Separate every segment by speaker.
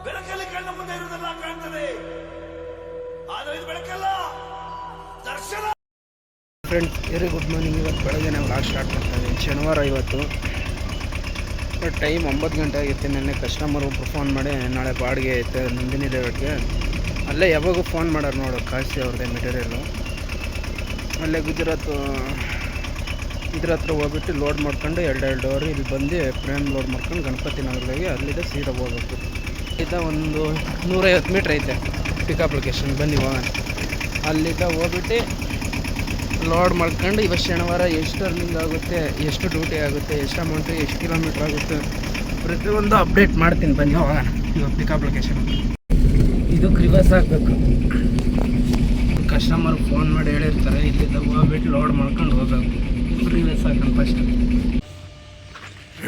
Speaker 1: ಬೆಳಕಲ್ಲಿ ಕಣ್ಣ ಮುಂದೆ ಇರುವುದೆಲ್ಲ ಕಾಣ್ತದೆ, ಆದರೆ ಇದು ಬೆಳಕಲ್ಲ, ದರ್ಶನ.
Speaker 2: Friends, very good morning. ಇವತ್ತು ಬೆಳಗ್ಗೆ ವ್ಲಾಗ್ ಸ್ಟಾರ್ಟ್ ಮಾಡ್ತಾ ಇದ್ದೀನಿ. ಶನಿವಾರ ಇವತ್ತು. ಟೈಮ್ 9 ಗಂಟೆ ಆಗಿತ್ತು. ನೆನ್ನೆ ಕಸ್ಟಮರ್ ಒಬ್ಬರು ಫೋನ್ ಮಾಡಿ ನಾಳೆ ಬಾಡಿಗೆ ಐತೆ ನಂದಿನಿ ಲೇಔಟ್ಗೆ. ಅಲ್ಲೇ ಯಾವಾಗೂ ಫೋನ್ ಮಾಡೋರು ನೋಡು, ಕಾಶಿ ಅವ್ರದ್ದೇ ಮೆಟೀರಿಯಲ್ಲು. ಅಲ್ಲೇ ಗುಜರಾತು ಇದ್ರ ಹತ್ರ ಹೋಗ್ಬಿಟ್ಟು ಲೋಡ್ ಮಾಡ್ಕೊಂಡು 2 ಅವರ್ ಇಲ್ಲಿ ಬಂದು ಫ್ರೇಮ್ ಲೋಡ್ ಮಾಡ್ಕೊಂಡು ಗಣಪತಿ ನಗರದಾಗೆ ಅಲ್ಲಿದ್ದ ಸೀದಾ ಹೋಗ್ಬೇಕು. ಇದ್ದ ಒಂದು 150 ಮೀಟ್ರ್ ಐತೆ ಪಿಕಪ್ ಲೊಕೇಶನ್. ಬನ್ನಿ ಹೋಗೋಣ. ಅಲ್ಲಿದ್ದ ಹೋಗ್ಬಿಟ್ಟು ಲೋಡ್ ಮಾಡ್ಕೊಂಡು ಇವತ್ತು ಶನಿವಾರ ಎಷ್ಟು ಅರ್ನಿಂಗ್ ಆಗುತ್ತೆ, ಎಷ್ಟು ಡ್ಯೂಟಿ ಆಗುತ್ತೆ, ಎಷ್ಟು ಅಮೌಂಟು, ಎಷ್ಟು ಕಿಲೋಮೀಟ್ರ್ ಆಗುತ್ತೆ, ಪ್ರತಿಯೊಂದು ಅಪ್ಡೇಟ್ ಮಾಡ್ತೀನಿ. ಬನ್ನಿ ಹೋಗೋಣ. ಇವಾಗ ಪಿಕಪ್ ಲೊಕೇಶನ್ ಇದು ಕ್ರಿವರ್ಸ್ ಹಾಕಬೇಕು. ಕಸ್ಟಮರ್ ಫೋನ್ ಮಾಡಿ ಹೇಳಿರ್ತಾರೆ, ಇಲ್ಲಿದ್ದ ಹೋಗ್ಬಿಟ್ಟು ಲೋಡ್ ಮಾಡ್ಕೊಂಡು ಹೋಗಬೇಕು. ಕ್ರಿವರ್ಸ್ ಹಾಕೊಂಡು ಫಸ್ಟ್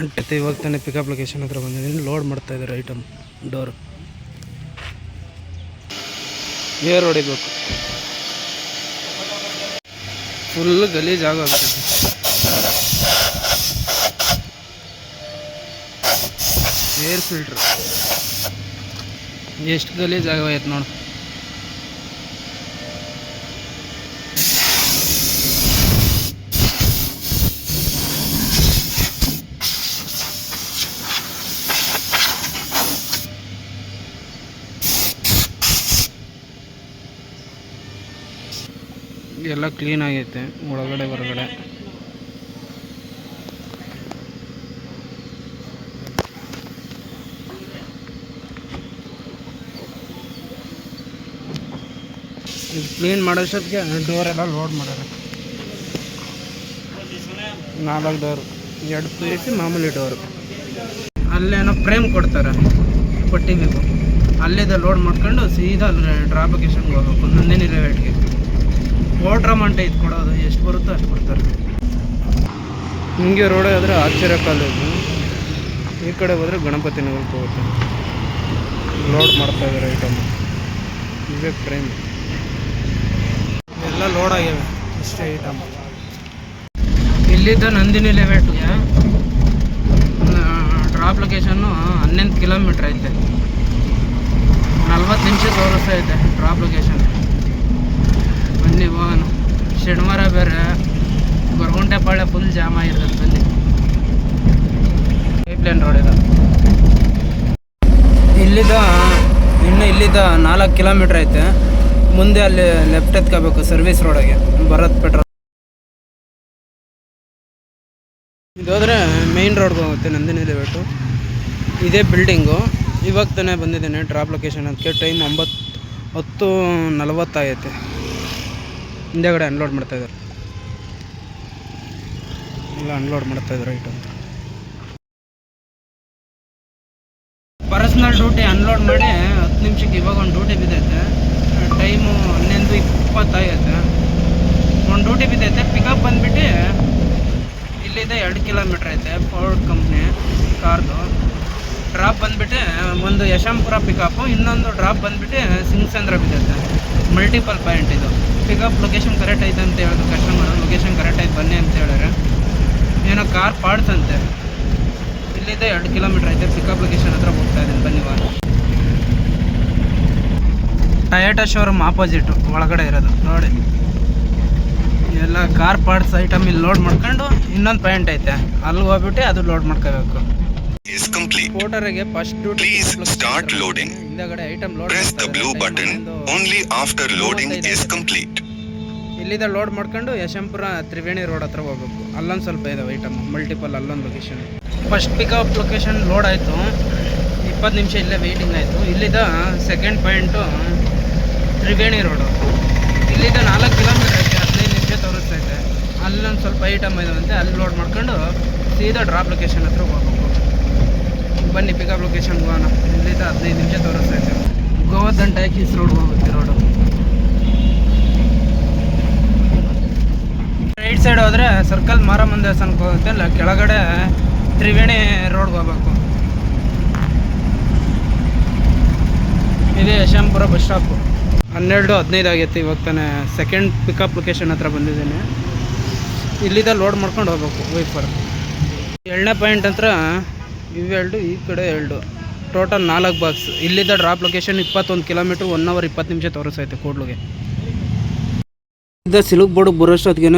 Speaker 2: ಅಂಟೈತೆ. ಇವಾಗ ತಾನೇ ಪಿಕಪ್ ಲೊಕೇಶನ್ ಹತ್ರ ಬಂದಿದ್ದೀನಿ. ಲೋಡ್ ಮಾಡ್ತಾಯಿದ್ದಾರೆ ಐಟಮ್. ಡೋರ್ ಏರ್ ಹೊಡಿಬೇಕು. ಫುಲ್ ಗಲೀಜ್ ಆಗೋಗ್ತೈತೆ. ಏರ್ ಫಿಲ್ಟ್ರ್ ಎಷ್ಟು ಗಲೀಜ್ ಆಗೋಯ್ತು ನೋಡು. ಎಲ್ಲ ಕ್ಲೀನ್ ಆಗೈತೆ ಒಳಗಡೆ ಹೊರಗಡೆ. ಇದು ಕ್ಲೀನ್ ಮಾಡೋಷ್ಟೊತ್ತಿಗೆ ಡೋರೆಲ್ಲ ಲೋಡ್ ಮಾಡೋಣ. 4 ಡೋರು, 2 ಪೀಸ್ ಮಾಮೂಲಿ ಡೋರು. ಅಲ್ಲೇನೋ ಫ್ರೇಮ್ ಕೊಡ್ತಾರೆ ಪಟ್ಟಿಬೇಕು. ಅಲ್ಲಿದ್ದ ಲೋಡ್ ಮಾಡ್ಕೊಂಡು ಸೀದಾ ಡ್ರಾಪ್ ಲೊಕೇಶನ್ಗೆ ಹೋಗ್ಬೇಕು. ನಂದಿನಿ ಲೇಔಟ್ಗೆ ವಾಟ್ರ್ ಅಮೌಂಟ್ ಇದು ಕೊಡೋದು, ಎಷ್ಟು ಬರುತ್ತೋ ಅಷ್ಟು ಕೊಡ್ತಾರೆ. ಹಿಂಗೆ ರೋಡ್ ಆದರೆ ಆಶ್ಚರ್ಯ ಕಾಲೇಜು, ಈ ಕಡೆ ಹೋದರೆ ಗಣಪತಿ ನಗರಕ್ಕೆ ಹೋಗುತ್ತೆ. ಲೋಡ್ ಮಾಡ್ತಾಯಿದ್ದಾರೆ ಐಟಮ್. ಇವೇ ಫ್ರೇಮ್ ಎಲ್ಲ ಲೋಡ್ ಆಗ್ಯಾವೆ. ಇಷ್ಟೇ ಐಟಮ್. ಇಲ್ಲಿದ್ದ ನಂದಿನಿ ಲೇಔಟ್ಗೆ ಡ್ರಾಪ್ ಲೊಕೇಶನ್ನು 11 ಕಿಲೋಮೀಟ್ರ್ ಐತೆ. 40 ನಿಮಿಷ ತೋರಿಸ್ತಾ ಐತೆ ಡ್ರಾಪ್ ಲೊಕೇಶನ್. ಬನ್ನಿ ಹೋಗೋಣ. ಶನಿವಾರ ಬೇರೆ, ಗೊರಗುಂಟೆಪಾಳ್ಯ ಫುಲ್ ಜಾಮ್ ಆಗಿರ್ತದೆ. ಬನ್ನಿ. ಪೈಪ್ಲೈನ್ ರೋಡ್ ಇದೆ. ಇಲ್ಲಿದ್ದ 4 ಕಿಲೋಮೀಟ್ರ್ ಐತೆ. ಮುಂದೆ ಅಲ್ಲಿ ಲೆಫ್ಟ್ ಎತ್ಕೋಬೇಕು ಸರ್ವಿಸ್ ರೋಡಿಗೆ, ಭರತ್ ಪೆಟ್ರೋಲ್. ಇದೋದ್ರೆ ಮೇಯ್ನ್ ರೋಡ್ಗೆ ಹೋಗುತ್ತೆ ನಂದಿನಿ ಲೇಔಟು. ಇದೇ ಬಿಲ್ಡಿಂಗು. ಇವಾಗ ತಾನೇ ಬಂದಿದ್ದೇನೆ ಡ್ರಾಪ್ ಲೊಕೇಶನ್. ಅದಕ್ಕೆ ಟೈಮ್ 10:40 ಆಗೈತೆ. ಹಿಂದೆಗಡೆ ಅನ್ಲೋಡ್ ಮಾಡ್ತಾಯಿದ್ದಾರೆ. ಎಲ್ಲ ಅನ್ಲೋಡ್ ಮಾಡ್ತಾಯಿದ್ದಾರೆ ಐಟಮ್. ಪರ್ಸ್ನಲ್ ಡ್ಯೂಟಿ ಅನ್ಲೋಡ್ ಮಾಡಿ 10 ನಿಮಿಷಕ್ಕೆ ಇವಾಗ ಒಂದು ಡ್ಯೂಟಿ ಬಿದ್ದೈತೆ. ಟೈಮು 11:20 ಆಗೈತೆ. ಒಂದು ಡ್ಯೂಟಿ ಬಿದ್ದೈತೆ. ಪಿಕಪ್ ಬಂದುಬಿಟ್ಟು ಇಲ್ಲಿದೆ 2 ಕಿಲೋಮೀಟ್ರ್ ಐತೆ. ಫೋರ್ಡ್ ಕಂಪ್ನಿ ಕಾರ್ದು. ಡ್ರಾಪ್ ಬಂದುಬಿಟ್ಟು ಒಂದು ಯಶವಂತಪುರ ಪಿಕಪ್ಪು, ಇನ್ನೊಂದು ಡ್ರಾಪ್ ಬಂದುಬಿಟ್ಟು ಸಿಂಗಸಂದ್ರ ಬಿದ್ದೈತೆ. ಮಲ್ಟಿಪಲ್ ಪಾಯಿಂಟ್ ಇದು. ಪಿಕಪ್ ಲೊಕೇಶನ್ ಕರೆಕ್ಟ್ ಐತೆ ಅಂತ ಹೇಳಿದ್ರು ಕಸ್ಟಮರ್. ಲೊಕೇಶನ್ ಕರೆಕ್ಟ್ ಐತೆ ಬನ್ನಿ ಅಂತ ಹೇಳಿದ್ರೆ. ಏನೋ ಕಾರ್ ಪಾರ್ಟ್ಸ್ ಅಂತೆ. ಇಲ್ಲಿದೆ 2 ಕಿಲೋಮೀಟ್ರ್ ಐತೆ. ಪಿಕಪ್ ಲೊಕೇಶನ್ ಹತ್ರ ಹೋಗ್ತಾ ಇದ್ದೀನಿ. ಬನ್ನಿ ಹೋಗೋಣ. ಟೊಯೋಟಾ ಶೋರೂಮ್ ಆಪೋಸಿಟು ಒಳಗಡೆ ಇರೋದು ನೋಡಿ. ಎಲ್ಲ ಕಾರ್ ಪಾರ್ಟ್ಸ್ ಐಟಮ್ ಇಲ್ಲಿ ಲೋಡ್ ಮಾಡ್ಕೊಂಡು ಇನ್ನೊಂದು ಪಾಯಿಂಟ್ ಐತೆ, ಅಲ್ಲಿ ಹೋಗ್ಬಿಟ್ಟು ಅದು ಲೋಡ್ ಮಾಡ್ಕೋಬೇಕು. ಫೋಟೋರಿಗೆ ಫಸ್ಟ್ ಡ್ಯೂಟಿ.
Speaker 3: Start loading.
Speaker 2: ಹಿಂದಗಡೆ item load.
Speaker 3: Press the blue button only after loading is complete.
Speaker 2: ಇಲ್ಲಿಂದ ಲೋಡ್ ಮಾಡ್ಕೊಂಡು ಯಶವಂತಪುರ ತ್ರಿವೇಣಿ ರೋಡ್ ಹತ್ರ ಹೋಗ್ಬೇಕು. ಅಲ್ಲೊಂದು ಸ್ವಲ್ಪ ಇದಾವೆ ಐಟಮ್ ಮಲ್ಟಿಪಲ್. ಅಲ್ಲೊಂದು location. First pickup location load ಆಯಿತು. 20 ನಿಮಿಷ ಇಲ್ಲೇ ವೆಯ್ಟಿಂಗ್ ಆಯಿತು. ಇಲ್ಲಿದ್ದ ಸೆಕೆಂಡ್ ಪಾಯಿಂಟು ತ್ರಿವೇಣಿ ರೋಡು. ಇಲ್ಲಿದ್ದ 4 ಕಿಲೋಮೀಟ್ರ್ ಐತೆ. 15 ನಿಮಿಷ ತೋರಿಸ್ತೈತೆ. ಅಲ್ಲೊಂದು ಸ್ವಲ್ಪ ಐಟಮ್ ಇದಾವಂತೆ. ಅಲ್ಲಿ ಲೋಡ್ ಮಾಡ್ಕೊಂಡು ಸೀದಾ ಡ್ರಾಪ್ ಲೊಕೇಶನ್ ಹತ್ರ ಹೋಗ್ಬೇಕು. ಬನ್ನಿ ಪಿಕಪ್ ಲೊಕೇಶನ್ಗೆ ಹೋಗೋಣ. ಇಲ್ಲಿಂದ 15 ನಿಮಿಷ ತೋರಿಸ್ತೈತೆ. ಗೋವರ್ಧನ್ ಟ್ಯಾಕೀಸ್ ರೋಡ್ಗೆ ಹೋಗುತ್ತೆ ರೋಡು. ರೈಟ್ ಸೈಡ್ ಹೋದರೆ ಸರ್ಕಲ್ ಮಾರಮ್ಮನ ದೇವಸ್ಥಾನಕ್ಕೆ ಹೋಗುತ್ತೆ. ಅಲ್ಲ ಕೆಳಗಡೆ ತ್ರಿವೇಣಿ ರೋಡ್ಗೆ ಹೋಗ್ಬೇಕು. ಇದೇ ಯಶವಂತಪುರ ಬಸ್ ಸ್ಟಾಪು. 12:15 ಆಗೈತೆ. ಇವಾಗ ತಾನೇ ಸೆಕೆಂಡ್ ಪಿಕಪ್ ಲೊಕೇಶನ್ ಹತ್ರ ಬಂದಿದ್ದೀನಿ. ಇಲ್ಲಿಂದ ಲೋಡ್ ಮಾಡ್ಕೊಂಡು ಹೋಗ್ಬೇಕು ವೈಫರ್. 2ನೇ ಪಾಯಿಂಟ್ ಹತ್ರ ಇವೆರಡು, ಈ ಕಡೆ 2. Total 4 box. ಇಲ್ಲಿದ್ದ ಡ್ರಾಪ್ ಲೊಕೇಶನ್ 21 ಕಿಲೋಮೀಟ್ರ್ 1 ಅವರ್ 20 ನಿಮಿಷ ತೋರಿಸೈತೆ ಕೂಡ್ಲಿಗೆ. ಇಲ್ಲಿದ್ದ ಸಿಲುಕ್ಬೋರ್ಡ್ ಬರೋಷ್ಟೊತ್ತಿಗೆ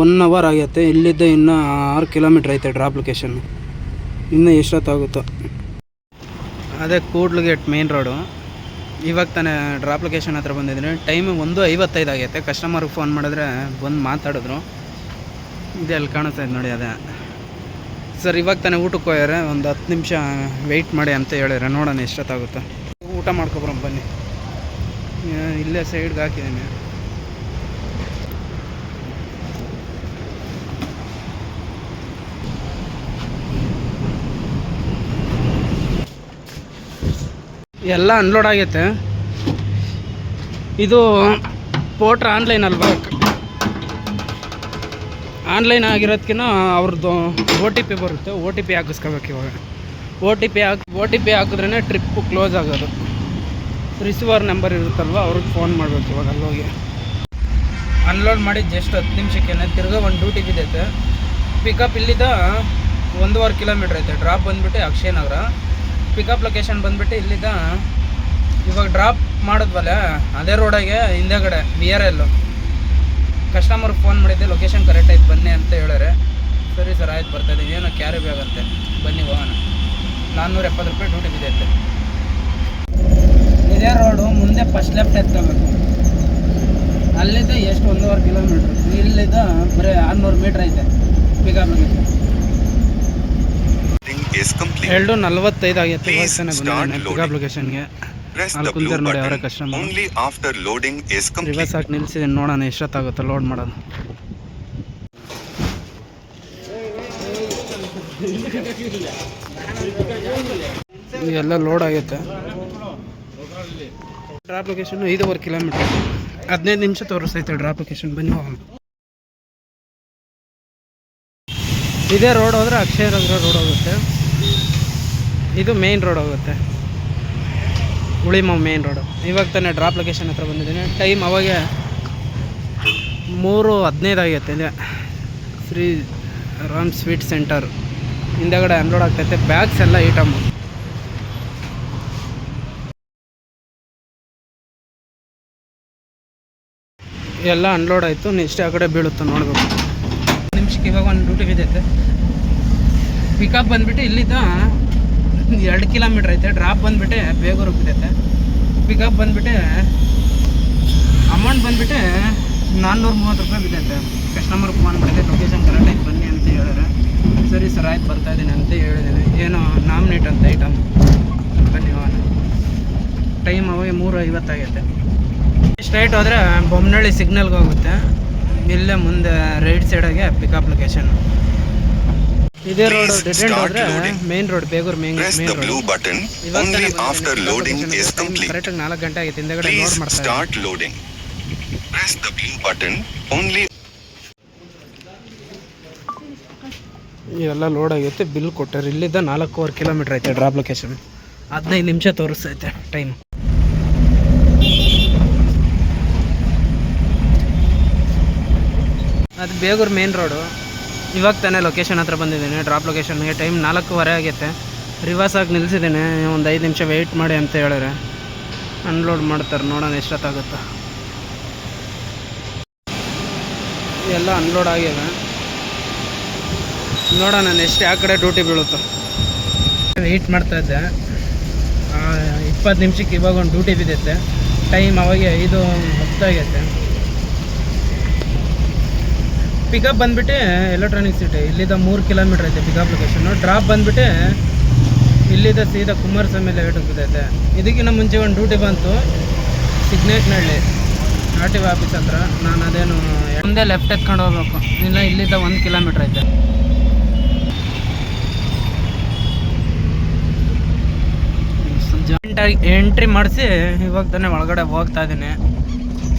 Speaker 2: 1 ಅವರ್ ಆಗೈತೆ. ಇಲ್ಲಿದ್ದ ಇನ್ನೂ 6 ಕಿಲೋಮೀಟ್ರ್ ಐತೆ ಡ್ರಾಪ್ ಲೊಕೇಶನ್. ಇನ್ನೂ ಎಷ್ಟೊತ್ತಾಗುತ್ತೋ. ಅದೇ ಕೂಡ್ಲುಗೇಟ್ ಮೇನ್ ರೋಡು. ಇವಾಗ ತಾನೇ ಡ್ರಾಪ್ ಲೊಕೇಶನ್ ಹತ್ರ ಬಂದಿದ್ದೀನಿ. ಟೈಮ್ 1:55 ಆಗೈತೆ. ಕಸ್ಟಮರ್ಗೆ ಫೋನ್ ಮಾಡಿದ್ರೆ ಬಂದು ಮಾತಾಡಿದ್ರು. ಇದೆ ಅಲ್ಲಿ ಕಾಣಿಸ್ತಾಯಿದೆ ನೋಡಿ, ಅದೇ ಸರ್. ಇವಾಗ ತಾನೇ ಊಟಕ್ಕೆ ಹೋಗ್ಯಾರೆ, ಒಂದು 10 ನಿಮಿಷ ವೆಯ್ಟ್ ಮಾಡಿ ಅಂತ ಹೇಳಿದ್ರೆ. ನೋಡೋಣ ಎಷ್ಟೊತ್ತಾಗುತ್ತೆ. ಊಟ ಮಾಡ್ಕೊಬರೋಣ ಬನ್ನಿ. ಇಲ್ಲೇ ಸೈಡ್ಗೆ ಹಾಕಿದ್ದೀನಿ. ಎಲ್ಲ ಅನ್ಲೋಡ್ ಆಗೈತೆ. ಇದು ಪೋಟ್ರ್ ಆನ್ಲೈನ್ ಅಲ್ವಾ, ಆನ್ಲೈನ್ ಆಗಿರೋದಕ್ಕಿಂತ ಅವ್ರದ್ದು OTP ಬರುತ್ತೆ. OTP ಹಾಕಿಸ್ಕೋಬೇಕು ಇವಾಗ. OTP ಹಾಕಿದ್ರೇ ಟ್ರಿಪ್ಪು ಕ್ಲೋಸ್ ಆಗೋದು. ರಿಸೀವರ್ ನಂಬರ್ ಇರುತ್ತಲ್ವ, ಅವ್ರಿಗೆ ಫೋನ್ ಮಾಡಬೇಕು ಇವಾಗ ಅಲ್ಲೋಗಿ. ಅನ್ಲೋಡ್ ಮಾಡಿ ಜಸ್ಟ್ 10 ನಿಮಿಷಕ್ಕೆ ತಿರ್ಗಾ ಒಂದು ಡ್ಯೂಟಿ ಬಿದ್ದೈತೆ. ಪಿಕಪ್ ಇಲ್ಲಿದ್ದ 1.5 ಕಿಲೋಮೀಟ್ರ್ ಐತೆ. ಡ್ರಾಪ್ ಬಂದುಬಿಟ್ಟು ಅಕ್ಷಯ ನಗರ. ಪಿಕಪ್ ಲೊಕೇಶನ್ ಬಂದುಬಿಟ್ಟು ಇಲ್ಲಿದ್ದ ಇವಾಗ ಡ್ರಾಪ್ ಮಾಡಿದ್ವಲ್ಲ ಅದೇ ರೋಡಾಗೆ ಹಿಂದೆಗಡೆ VRL. ಕಸ್ಟಮರ್ಗೆ ಫೋನ್ ಮಾಡಿದ್ದೆ, ಲೊಕೇಶನ್ ಕರೆಕ್ಟ್ ಆಯ್ತು ಬನ್ನಿ ಅಂತ ಹೇಳಿದ್ರೆ. ಸರಿ ಸರ್ ಆಯ್ತು ಬರ್ತಾಯಿದ್ದೀನಿ. ಏನೋ ಕ್ಯಾರಿ ಬ್ಯಾಗ್ ಅಂತೆ, ಬನ್ನಿ ಹೋಗೋಣ. 470 ರೂಪಾಯಿ ಡ್ಯೂಟಿ ಬಿದ್ದೈತೆ. ಇದೇ ರೋಡು ಮುಂದೆ ಫಸ್ಟ್ ಲೆಫ್ಟ್ ಎತ್ಕೋಬೇಕು. ಅಲ್ಲಿದ್ದ ಎಷ್ಟು 1.5 ಕಿಲೋಮೀಟ್ರ್. ಇಲ್ಲಿದ್ದ ಬರೀ 600 ಮೀಟ್ರ್ ಐತೆ ಪಿಕಪ್ ಲೊಕೇಶನ್. 2:45 ಆಗೈತೆ. ಪಿಕಪ್ ಲೊಕೇಶನ್ಗೆ ಅಲ್ಲಿ ಕುಂತಾರೆ ನೋಡಿ ಅವರ ಕಸ್ಟಮರ್. ರಿವರ್ಸ್ ಹಾಕಿ ನಿಲ್ಸಿದ್ದೀನಿ. ನೋಡೋಣ ಎಷ್ಟೊತ್ತಾಗುತ್ತೆ ಲೋಡ್ ಮಾಡೋದು. ಎಲ್ಲ ಲೋಡ್ ಆಗೈತೆ. ಡ್ರಾಪ್ ಲೊಕೇಶನ್ 5.5 ಕಿಲೋಮೀಟ್ರ್ 15 ನಿಮಿಷ ತೋರಿಸ್ತೈತೆ ಡ್ರಾಪ್ ಲೊಕೇಶನ್. ಬನ್ನಿ ಹೋಗೋಣ. ಇದೇ ರೋಡ್ ಹೋದರೆ ಅಕ್ಷಯ ನಗರ ರೋಡ್ ಹೋಗುತ್ತೆ. ಇದು ಮೇನ್ ರೋಡ್ ಹೋಗುತ್ತೆ, ಉಳಿಮಾವ್ ಮೇನ್ ರೋಡು. ಇವಾಗ ತಾನೇ ಡ್ರಾಪ್ ಲೊಕೇಶನ್ ಹತ್ರ ಬಂದಿದ್ದೀನಿ. ಟೈಮ್ ಅವಾಗೆ 3:15 ಆಗೈತೆ. ಇದೆ ಶ್ರೀ ರಾಮ್ ಸ್ವೀಟ್ ಸೆಂಟರ್ ಹಿಂದೆಗಡೆ ಅನ್ಲೋಡ್ ಆಗ್ತೈತೆ. ಬ್ಯಾಗ್ಸ್ ಎಲ್ಲ ಐಟಮು ಎಲ್ಲ ಅನ್ಲೋಡ್ ಆಯಿತು. ನೆಕ್ಸ್ಟ್ ಆ ಕಡೆ ಬೀಳುತ್ತೆ ನೋಡಬೇಕು. ನಿಮಿಷಕ್ಕೆ ಇವಾಗ ಒಂದು ಡ್ಯೂಟಿ ಬಿದ್ದೈತೆ. ಪಿಕಪ್ ಬಂದುಬಿಟ್ಟು ಇಲ್ಲಿದ್ದ 2 ಕಿಲೋಮೀಟ್ರ್ ಐತೆ. ಡ್ರಾಪ್ ಬಂದುಬಿಟ್ಟು ಬೇಗೂರು ಬಿದ್ದೈತೆ. ಪಿಕಪ್ ಬಂದುಬಿಟ್ಟು ಅಮೌಂಟ್ ಬಂದುಬಿಟ್ಟು 430 ರೂಪಾಯಿ ಬಿದ್ದೈತೆ. ಕಸ್ಟಮರ್ಗೆ ಫೋನ್ ಮಾಡಿದೆ, ಲೊಕೇಶನ್ ಕರೆಕ್ಟ್ ಆಯ್ತು ಬನ್ನಿ ಅಂತ ಹೇಳಿದ್ರೆ. ಸರಿ ಸರ್ ಆಯ್ತು ಬರ್ತಾಯಿದ್ದೀನಿ ಅಂತ ಹೇಳಿದ್ದೀನಿ. ಏನೋ ನಾಮಿನೇಟ್ ಅಂತ ಐಟಮ್. ಬನ್ನಿ ಹೋಗೋಣ. ಟೈಮ್ ಅವಾಗ 3:50 ಆಗೈತೆ. ಸ್ಟ್ರೈಟ್ ಹೋದರೆ ಬೊಮ್ಮನಹಳ್ಳಿ ಸಿಗ್ನಲ್ಗೆ ಹೋಗುತ್ತೆ. ಇಲ್ಲೇ ಮುಂದೆ ರೈಟ್ ಸೈಡಾಗೆ ಪಿಕಪ್ ಲೊಕೇಶನ್. ಇದೇ ರೋಡ್ ಡೆಡ್ ಎಂಡ್ ಹೋದ್ರೆ main road, Begur main road. ಕರೆಕ್ಟಾಗಿ 4 ಗಂಟೆ ಆಗೈತೆ. ಹಿಂದೆಗಡೆ ಲೋಡ್ ಮಾಡ್ತಾರೆ. ಇವೆಲ್ಲ ಲೋಡ್ ಆಗೈತೆ. ಬಿಲ್ ಕೊಟ್ಟಾರೆ. ಇಲ್ಲಿದ್ದ 4.25 ಕಿಲೋಮೀಟ್ರ್ ಐತೆ ಡ್ರಾಪ್ ಲೊಕೇಶನ್. 15 ನಿಮಿಷ ತೋರಿಸ್ತೈತೆ ಟೈಮ್. ಅದು ಬೇಗೂರು ಮೇನ್ ರೋಡು. ಇವಾಗ ತಾನೇ ಲೊಕೇಶನ್ ಹತ್ರ ಬಂದಿದ್ದೀನಿ. ಡ್ರಾಪ್ ಲೊಕೇಶನ್ಗೆ ಟೈಮ್ 4:15 ಆಗೈತೆ. ರಿವರ್ಸ್ ಆಗಿ ನಿಲ್ಲಿಸಿದ್ದೀನಿ. ಒಂದು 5 ನಿಮಿಷ ವೆಯ್ಟ್ ಮಾಡಿ ಅಂತ ಹೇಳಿದ್ರೆ ಅನ್ಲೋಡ್ ಮಾಡ್ತಾರೆ. ನೋಡೋಣ ಎಷ್ಟೊತ್ತಾಗುತ್ತೆ. ಎಲ್ಲ ಅನ್ಲೋಡ್ ಆಗಿದೆ. ನೋಡೋಣ ನೆಕ್ಸ್ಟ್ ಯಾವ ಕಡೆ ಡ್ಯೂಟಿ ಬೀಳುತ್ತೆ. ವೆಯ್ಟ್ ಮಾಡ್ತಾಯಿದ್ದೆ. 20 ನಿಮಿಷಕ್ಕೆ ಇವಾಗ ಒಂದು ಡ್ಯೂಟಿ ಬಿದ್ದೈತೆ. ಟೈಮ್ ಅವಾಗ 5:10 ಆಗೈತೆ. ಪಿಕಪ್ ಬಂದುಬಿಟ್ಟು ಎಲೆಕ್ಟ್ರಾನಿಕ್ ಸಿಟಿ. ಇಲ್ಲಿದ್ದ 3 ಕಿಲೋಮೀಟ್ರ್ ಐತೆ ಪಿಕಪ್ ಲೊಕೇಶನ್ನು. ಡ್ರಾಪ್ ಬಂದುಬಿಟ್ಟು ಇಲ್ಲಿದ್ದ ಸೀದಾ ಕುಮಾರಸ್ವಾಮಿ ಲೇಔಟಿಗೆ ಬಿದ್ದೈತೆ. ಇದಕ್ಕಿಂತ ಮುಂಚೆ ಒಂದು ಡ್ಯೂಟಿ ಬಂತು ಸಿಗ್ನೇಟ್ನಹಳ್ಳಿ RTO ಆಫೀಸ್ ಹತ್ರ. ನಾನು ಅದೇನು ಮುಂದೆ ಲೆಫ್ಟ್ ಎತ್ಕೊಂಡು ಹೋಗ್ಬೇಕು. ಇಲ್ಲ ಇಲ್ಲಿದ್ದ 1 ಕಿಲೋಮೀಟ್ರ್ ಐತೆ. ಜಾಯಿಂಟಾಗಿ ಎಂಟ್ರಿ ಮಾಡಿಸಿ ಇವಾಗ ತಾನೇ ಒಳಗಡೆ ಹೋಗ್ತಾ ಇದ್ದೀನಿ.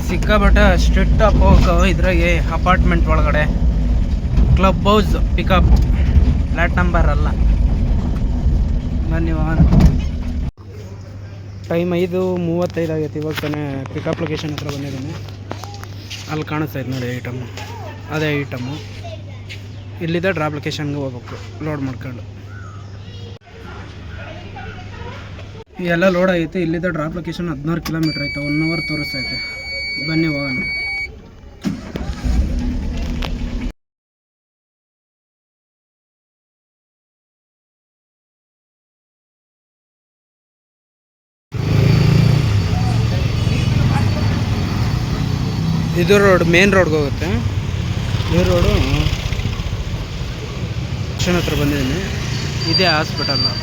Speaker 2: ಸಿಕ್ಕಾಬಟ್ಟೆ ಸ್ಟ್ರಿಕ್ಟ್ ಅಪ್ ಹೋಗೋ ಇದ್ರಾಗೆ ಅಪಾರ್ಟ್ಮೆಂಟ್ ಒಳಗಡೆ. Club house pickup, flat number ಅಲ್ಲ. ಬನ್ನಿ ಹೋಗೋಣ. ಟೈಮ್ 5:35 ಆಗೈತೆ. ಇವಾಗ ತಾನೇ ಪಿಕಪ್ ಲೊಕೇಶನ್ ಹತ್ರ ಬಂದಿದ್ದೀನಿ. ಅಲ್ಲಿ ಕಾಣಿಸ್ತಾಯಿದೆ ನೋಡಿ ಐಟಮು, ಅದೇ ಐಟಮು. ಇಲ್ಲಿದ್ದ ಡ್ರಾಪ್ ಲೊಕೇಶನ್ಗೆ ಹೋಗ್ಬೇಕು ಲೋಡ್ ಮಾಡ್ಕೊಂಡು. ಎಲ್ಲ ಲೋಡ್ ಆಗೈತೆ. ಇಲ್ಲಿದ್ದ ಡ್ರಾಪ್ ಲೊಕೇಶನ್ 16 ಕಿಲೋಮೀಟ್ರ್ ಐತೆ. 1 ಅವರ್ ತೋರಿಸ್ತೈತೆ. ಬನ್ನಿ ಹೋಗೋಣ. ಇದು ರೋಡ್ ಮೇನ್ ರೋಡ್ಗೆ ಹೋಗುತ್ತೆ. ಈ ರೋಡು ಸ್ಟೇಷನ್ ಹತ್ರ ಬಂದಿದ್ದೀನಿ. ಇದೇ ಹಾಸ್ಪಿಟಲ್ಲು.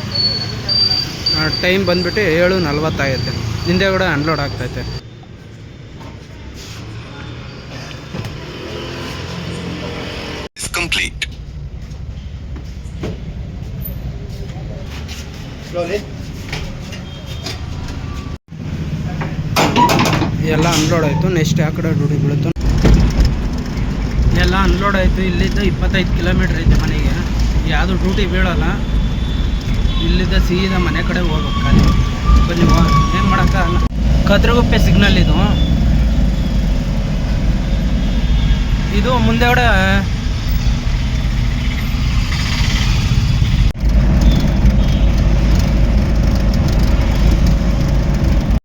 Speaker 2: ಟೈಮ್ ಬಂದುಬಿಟ್ಟು 7:40 ಆಗೈತೆ. ಹಿಂದೆ ಕೂಡ ಅನ್ಲೋಡ್ ಆಗ್ತೈತೆ.
Speaker 3: is complete.
Speaker 2: ಎಲ್ಲ ಅನ್ಲೋಡ್ ಆಯಿತು. ನೆಕ್ಸ್ಟ್ ಆ ಕಡೆ ಡ್ಯೂಟಿ ಬೀಳುತ್ತೆ. ಎಲ್ಲ ಅನ್ಲೋಡ್ ಆಯಿತು. ಇಲ್ಲಿದ್ದ 25 ಕಿಲೋಮೀಟ್ರ್ ಐತೆ ಮನೆಗೆ. ಯಾವುದು ಡ್ಯೂಟಿ ಬೀಳೋಲ್ಲ. ಇಲ್ಲಿದ್ದ ಸೀದಾ ಮನೆ ಕಡೆ ಹೋಗ್ಬೇಕು. ಖಾಲಿ ಬನ್ನಿ ಏನು ಮಾಡೋಕ್ಕಾಗಲ್ಲ. ಕದ್ರಗುಪ್ಪೆ ಸಿಗ್ನಲ್ ಇದು. ಇದು ಮುಂದೆಗಡೆ